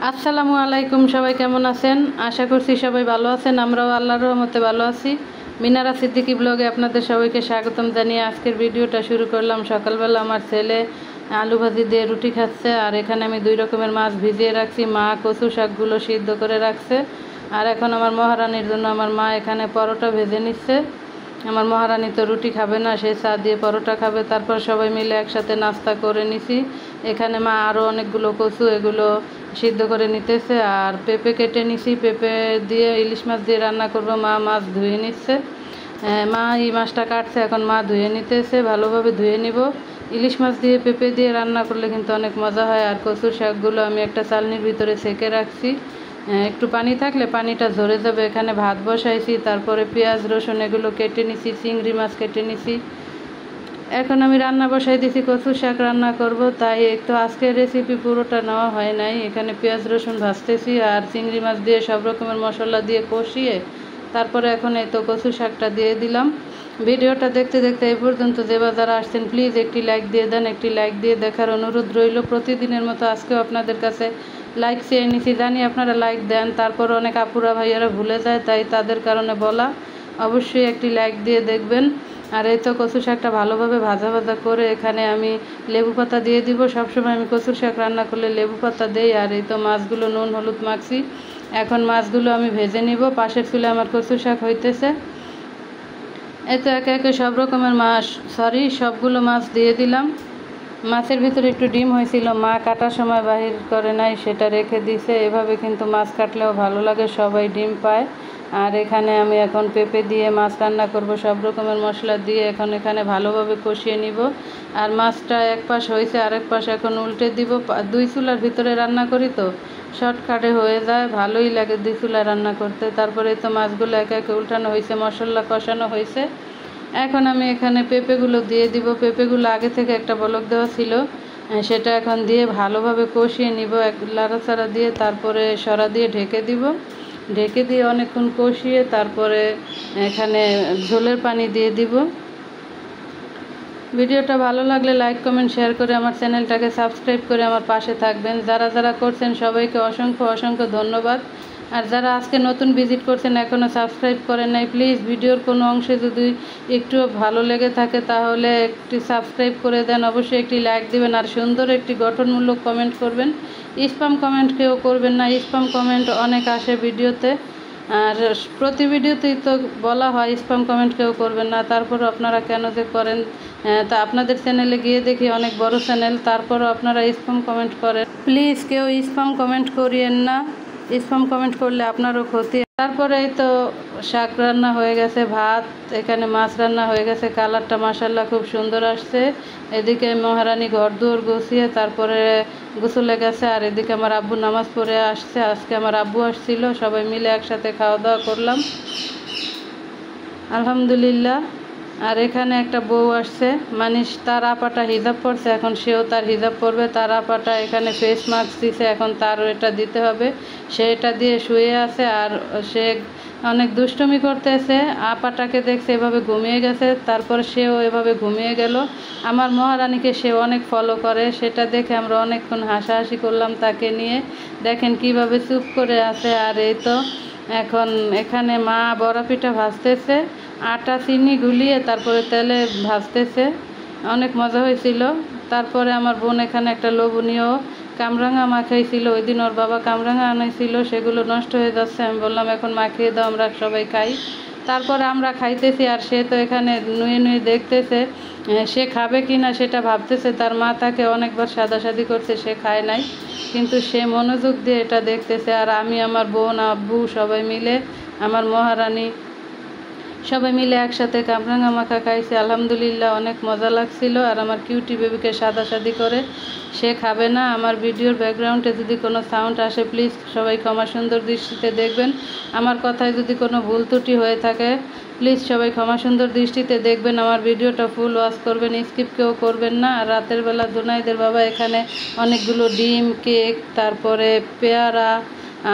আসসালামু আলাইকুম, সবাই কেমন আছেন? আশা করছি সবাই ভালো আছেন। আমরাও আল্লাহর রহমতে ভালো আছি। মিনারা সিদ্দিকী ব্লগে আপনাদের সবাইকে স্বাগতম জানিয়ে আজকের ভিডিওটা শুরু করলাম। সকালবেলা আমার ছেলে আলু ভাজি দিয়ে রুটি খাচ্ছে, আর এখানে আমি 2 রকমের মাছ ভিজিয়ে রাখছি। মা কচু শাকগুলো সিদ্ধ করে রাখছে, আর এখন আমার মহারানীর জন্য আমার মা এখানে পরোটা ভেজে নিচ্ছে। আমার মহারানী তো রুটি খাবে না, সে চা দিয়ে পরোটা খাবে। তারপর সবাই মিলে একসাথে নাস্তা করে নিছি। এখানে মা আরও অনেকগুলো কচু এগুলো সিদ্ধ করে নিতেছে, আর পেঁপে কেটে নিছি। পেঁপে দিয়ে ইলিশ মাছ দিয়ে রান্না করব। মা মাছ ধুয়ে নিচ্ছে। মা এই মাছটা কাটছে, এখন মা ধুয়ে নিতেছে। ভালোভাবে ধুয়ে নিব। ইলিশ মাছ দিয়ে পেঁপে দিয়ে রান্না করলে কিন্তু অনেক মজা হয়। আর কচুর শাকগুলো আমি একটা চালনির ভিতরে সেঁকে রাখছি। একটু পানি থাকলে পানিটা ঝরে যাবে। এখানে ভাত বসাইছি, তারপরে পেঁয়াজ রসুন এগুলো কেটে নিছি, চিংড়ি মাছ কেটে নিছি। এখন আমি রান্না বসাই দিছি, কচু শাক রান্না করব। তাই একটু আজকের রেসিপি পুরোটা নেওয়া হয় নাই। এখানে পেঁয়াজ রসুন ভাজতেছি, আর চিংড়ি মাছ দিয়ে সব রকমের মশলা দিয়ে কষিয়ে তারপরে এখন এই তো কচু শাকটা দিয়ে দিলাম। ভিডিওটা দেখতে দেখতে এই পর্যন্ত যে যারা আসছেন প্লিজ একটি লাইক দিয়ে দেন। একটি লাইক দিয়ে দেখার অনুরোধ রইল। প্রতিদিনের মতো আজকেও আপনাদের কাছে লাইক চেয়ে নিছি, জানি আপনারা লাইক দেন, তারপর অনেক আপুরা ভাইয়ারা ভুলে যায়, তাই তাদের কারণে বলা। অবশ্যই একটি লাইক দিয়ে দেখবেন। আর এই তো কচু শাকটা ভালোভাবে ভাজা ভাজা করে এখানে আমি লেবু পাতা দিয়ে দিব। সবসময় আমি কচু শাক রান্না করলে লেবু পাতা দেই। আর এই তো মাছগুলো নুন হলুদ মাখছি। এখন মাছগুলো আমি ভেজে নিব। পাশের চুলে আমার কচু শাক হইতেছে। এই তো একে একে সব রকমের সবগুলো মাছ দিয়ে দিলাম। মাছের ভিতরে একটু ডিম হয়েছিল, মা কাটার সময় বাহির করে নাই, সেটা রেখে দিছে। এভাবে কিন্তু মাছ কাটলেও ভালো লাগে, সবাই ডিম পায়। আর এখানে আমি এখন পেঁপে দিয়ে মাছ রান্না করব সব রকমের মশলা দিয়ে। এখানে ভালোভাবে কষিয়ে নিব। আর মাছটা এক পাশ হয়েছে, আরেক পাশ এখন উল্টে দিব। 2 চুলার ভিতরে রান্না করি তো শর্টকাটে হয়ে যায়, ভালোই লাগে 2 চুলায় রান্না করতে। তারপরে তো মাছগুলো একে একে উল্টানো হয়েছে, মশলা কষানো হয়েছে। এখন আমি এখানে পেঁপেগুলো দিয়ে দিব। পেঁপেগুলো আগে থেকে একটা বলক দেওয়া ছিল, সেটা এখন দিয়ে ভালোভাবে কষিয়ে নিব। এক লাড়াচাড়া দিয়ে তারপরে সরা দিয়ে ঢেকে দিব। ঢেকে দিয়ে অনেকক্ষণ কষিয়ে তারপরে এখানে ঝোলের পানি দিয়ে দিব। ভিডিওটা ভালো লাগলে লাইক কমেন্ট শেয়ার করে আমার চ্যানেলটাকে সাবস্ক্রাইব করে আমার পাশে থাকবেন। যারা যারা করছেন সবাইকে অসংখ্য অসংখ্য ধন্যবাদ। আর যারা আজকে নতুন ভিজিট করছেন এখনও সাবস্ক্রাইব করেন নাই, প্লিজ ভিডিওর কোনো অংশে যদি একটু ভালো লেগে থাকে তাহলে একটি সাবস্ক্রাইব করে দেন। অবশ্যই একটি লাইক দিবেন, আর সুন্দর একটি গঠনমূলক কমেন্ট করবেন। স্প্যাম কমেন্ট কেউ করবেন না, স্প্যাম কমেন্ট অনেক আসে ভিডিওতে। আর প্রতি ভিডিওতেই তো বলা হয় স্প্যাম কমেন্ট কেউ করবেন না, তারপরও আপনারা কেন যে করেন। তা আপনাদের চ্যানেলে গিয়ে দেখি অনেক বড় চ্যানেল, তারপরও আপনারা স্প্যাম কমেন্ট করেন। প্লিজ কেউ স্প্যাম কমেন্ট করিয়েন না, স্প্যাম কমেন্ট করলে আপনারও ক্ষতি। তারপরেই তো শাক রান্না হয়ে গেছে, ভাত, এখানে মাছ রান্না হয়ে গেছে। কালারটা মাশাআল্লাহ খুব সুন্দর আসছে। এদিকে মহারানী ঘর দুয়ার গুছিয়ে তারপরে গোসলে গেছে, আর এদিকে আমার আব্বু নামাজ পড়ে আসছে। আজকে আমার আব্বু আসছিল, সবাই মিলে একসাথে খাওয়া দাওয়া করলাম আলহামদুলিল্লাহ। আর এখানে একটা বউ আসছে, মানে তার আপাটা হিজাব পরছে, এখন সেও তার হিজাব পরবে। তার আপাটা এখানে ফেস মাস্ক দিছে, এখন তারও এটা দিতে হবে। সে এটা দিয়ে শুয়ে আছে, আর সে অনেক দুষ্টুমি করতেছে। আপাটাকে দেখছে এভাবে ঘুমিয়ে গেছে, তারপর সেও এভাবে ঘুমিয়ে গেল। আমার মহারানীকে সে অনেক ফলো করে, সেটা দেখে আমরা অনেকক্ষণ হাসাহাসি করলাম তাকে নিয়ে। দেখেন কিভাবে চুপ করে আছে। আর এই তো এখন এখানে মা বড়া পিঠা ভাজতেছে, আটা চিনি গুলিয়ে তারপরে তেলে ভাজতেছে, অনেক মজা হয়েছিল। তারপরে আমার বোন এখানে একটা লোভনীয় কামরাঙা মাখাইছিল। ওই দিন ওর বাবা কামরাঙা আনাইছিল, সেগুলো নষ্ট হয়ে যাচ্ছে। আমি বললাম এখন মাখিয়ে দাও, আমরা সবাই খাই। তারপরে আমরা খাইতেছি, আর সে তো এখানে নুয়ে নুয়ে দেখতেছে সে খাবে কি না সেটা ভাবতেছে। তার মা তাকে অনেকবার সাদাসাদি করছে, সে খায় নাই, কিন্তু সে মনোযোগ দিয়ে এটা দেখতেছে। আর আমি, আমার বোন, আব্বু সবাই মিলে, আমার মহারানী সবাই মিলে একসাথে কামরাঙা মাখা খাইছে আলহামদুলিল্লাহ, অনেক মজা লাগছিল। আর আমার কিউটি বেবিকে সাদাসাদি করে, সে খাবে না। আমার ভিডিওর ব্যাকগ্রাউন্ডে যদি কোনো সাউন্ড আসে প্লিজ সবাই ক্ষমা সুন্দর দৃষ্টিতে দেখবেন। আমার কথায় যদি কোনো ভুল ত্রুটি হয়ে থাকে প্লিজ সবাই ক্ষমা সুন্দর দৃষ্টিতে দেখবেন। আমার ভিডিওটা ফুল ওয়াচ করবেন, স্কিপ কেউ করবেন না। আর রাতের বেলা দুনাইদের বাবা এখানে অনেকগুলো ডিম, কেক, তারপরে পেয়ারা,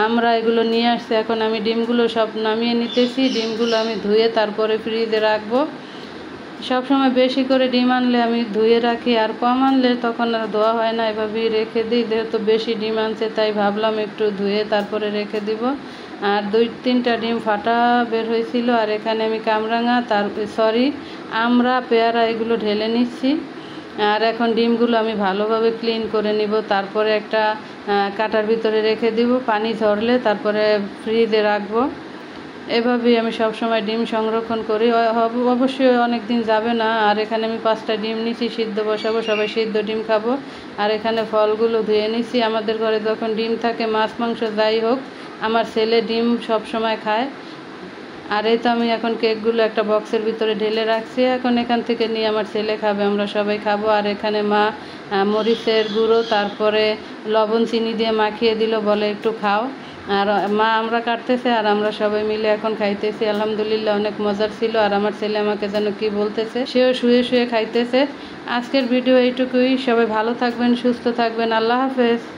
আমরা এগুলো নিয়ে আসছি। এখন আমি ডিমগুলো সব নামিয়ে নিতেছি। ডিমগুলো আমি ধুয়ে তারপরে ফ্রিজে রাখবো। সবসময় বেশি করে ডিম আনলে আমি ধুয়ে রাখি, আর কম আনলে তখন আর ধোয়া হয় না, এভাবেই রেখে দিই। যেহেতু বেশি ডিম আনছে তাই ভাবলাম একটু ধুয়ে তারপরে রেখে দিব। আর 2-3টা ডিম ফাটা বের হয়েছিল। আর এখানে আমি কামরাঙা আমরা পেয়ারা এগুলো ঢেলে নিচ্ছি। আর এখন ডিমগুলো আমি ভালোভাবে ক্লিন করে নিব, তারপরে একটা কাটার ভিতরে রেখে দিব। পানি ঝরলে তারপরে ফ্রিজে রাখবো। এভাবেই আমি সবসময় ডিম সংরক্ষণ করি। অবশ্যই অনেক দিন যাবে না। আর এখানে আমি 5টা ডিম নিছি, সিদ্ধ বসাবো, সবাই সিদ্ধ ডিম খাবো। আর এখানে ফলগুলো ধুয়ে নিছি। আমাদের ঘরে যখন ডিম থাকে, মাছ মাংস যাই হোক, আমার ছেলে ডিম সব সময় খায়। আর এই তো আমি এখন কেকগুলো একটা বক্সের ভিতরে ঢেলে রাখছি। এখন এখান থেকে নিয়ে আমার ছেলে খাবে, আমরা সবাই খাবো। আর এখানে মা মরিচের গুঁড়ো তারপরে লবণ চিনি দিয়ে মাখিয়ে দিল, বলে একটু খাও। আর মা আমরা কাটতেছে আর আমরা সবাই মিলে এখন খাইতেছি। আলহামদুলিল্লাহ অনেক মজার ছিল। আর আমার ছেলে আমাকে যেন কি বলতেছে, সেও শুয়ে শুয়ে খাইতেছে। আজকের ভিডিও এইটুকুই। সবাই ভালো থাকবেন, সুস্থ থাকবেন। আল্লাহ হাফেজ।